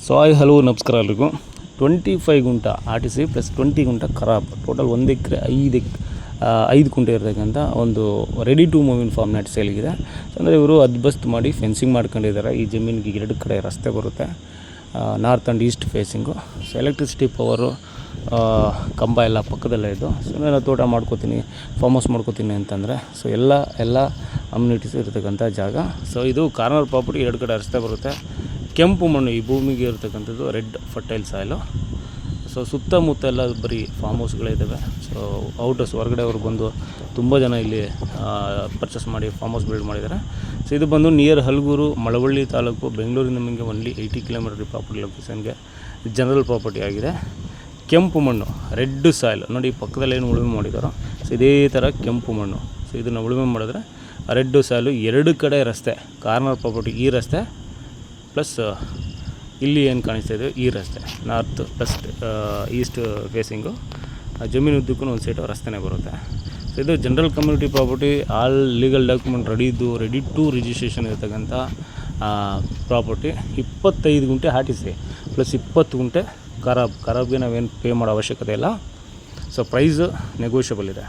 So hello ನಮಸ್ಕಾರ ಎಲ್ರಿಗೂ. 25 ಗುಂಟ ಆರ್ ಟಿ ಸಿ ಪ್ಲಸ್ 20 ಗುಂಟ ಖರಾಬ್, ಟೋಟಲ್ 1 ಎಕರೆ 5 ಗುಂಟೆ ಇರತಕ್ಕಂಥ ಒಂದು ready to move in format ಸೇಲಿಗಿದೆ. ಅಂದರೆ ಇವರು ಅದ್ಬಸ್ತ್ ಮಾಡಿ ಫೆನ್ಸಿಂಗ್ ಮಾಡ್ಕೊಂಡಿದ್ದಾರೆ. ಈ ಜಮೀನಿಗೆ 2 ಕಡೆ ರಸ್ತೆ ಬರುತ್ತೆ, north and East facing. So electricity power ಕಂಬ ಎಲ್ಲ ಪಕ್ಕದಲ್ಲೇ ಇದು. ಸೊ ನಾನು ತೋಟ ಮಾಡ್ಕೋತೀನಿ, ಫಾರ್ಮ್ ಹೌಸ್ ಮಾಡ್ಕೋತೀನಿ ಅಂತಂದರೆ ಸೊ ಎಲ್ಲ ಅಮ್ಯುನಿಟೀಸು ಇರತಕ್ಕಂಥ ಜಾಗ. ಸೊ ಇದು ಕಾರ್ನರ್ ಪ್ರಾಪರ್ಟಿ, 2 ಕಡೆ ರಸ್ತೆ ಬರುತ್ತೆ. ಕೆಂಪು ಮಣ್ಣು ಈ ಭೂಮಿಗೆ ಇರತಕ್ಕಂಥದ್ದು, ರೆಡ್ ಫರ್ಟೈಲ್ ಸಾಯಿಲು. ಸೊ ಸುತ್ತಮುತ್ತ ಎಲ್ಲ ಬರೀ ಫಾರ್ಮ್ ಹೌಸ್ಗಳೇ ಇದ್ದಾವೆ. ಸೊ ಔಟರ್ಸ್ ಹೊರಗಡೆ ಅವ್ರು ಬಂದು ತುಂಬ ಜನ ಇಲ್ಲಿ ಪರ್ಚೇಸ್ ಮಾಡಿ ಫಾರ್ಮ್ ಹೌಸ್ ಬಿಲ್ಡ್ ಮಾಡಿದ್ದಾರೆ. ಸೊ ಇದು ಬಂದು ನಿಯರ್ ಹಲಗೂರು, ಮಳವಳ್ಳಿ ತಾಲೂಕು, ಬೆಂಗಳೂರಿನ ನಮಗೆ ಒನ್ಲಿ 80 ಕಿಲೋಮೀಟರ್ ಪ್ರಾಪರ್ಟಿ ಲೊಕೇಶನ್ಗೆ ಜನರಲ್ ಪ್ರಾಪರ್ಟಿ ಆಗಿದೆ. ಕೆಂಪು ಮಣ್ಣು, ರೆಡ್ ಸಾಯಿಲ್ ನೋಡಿ, ಪಕ್ಕದಲ್ಲಿ ಏನು ಉಳುಮೆ ಮಾಡಿದಾರೋ ಸೊ ಇದೇ ಥರ ಕೆಂಪು ಮಣ್ಣು. ಸೊ ಇದನ್ನು ಉಳುಮೆ ಮಾಡಿದ್ರೆ ರೆಡ್ ಸಾಯಿಲು, 2 ಕಡೆ ರಸ್ತೆ, ಕಾರ್ನರ್ ಪ್ರಾಪರ್ಟಿ ಈ ರಸ್ತೆ ಪ್ಲಸ್ ಇಲ್ಲಿ ಏನು ಕಾಣಿಸ್ತಾ ಇದೆ ಈ ರಸ್ತೆ, ನಾರ್ತ್ ಪ್ಲಸ್ ಈಸ್ಟ್ ಫೇಸಿಂಗು. ಜಮೀನು ಉದ್ದಕ್ಕೂ ಒಂದು ಸೈಟು ರಸ್ತೆನೇ ಬರುತ್ತೆ. ಸೊ ಇದು general community property, all legal document ready to registration ಇರತಕ್ಕಂಥ ಪ್ರಾಪರ್ಟಿ. 25 ಗುಂಟೆ ಆರ್ ಟಿ ಸಿ ಪ್ಲಸ್ 20 ಗುಂಟೆ ಖರಾಬ್ಗೆ ನಾವೇನು ಪೇ ಮಾಡೋ ಅವಶ್ಯಕತೆ ಇಲ್ಲ. ಸೊ ಪ್ರೈಸು ನೆಗೋಷಿಯಬಲ್ ಇದೆ.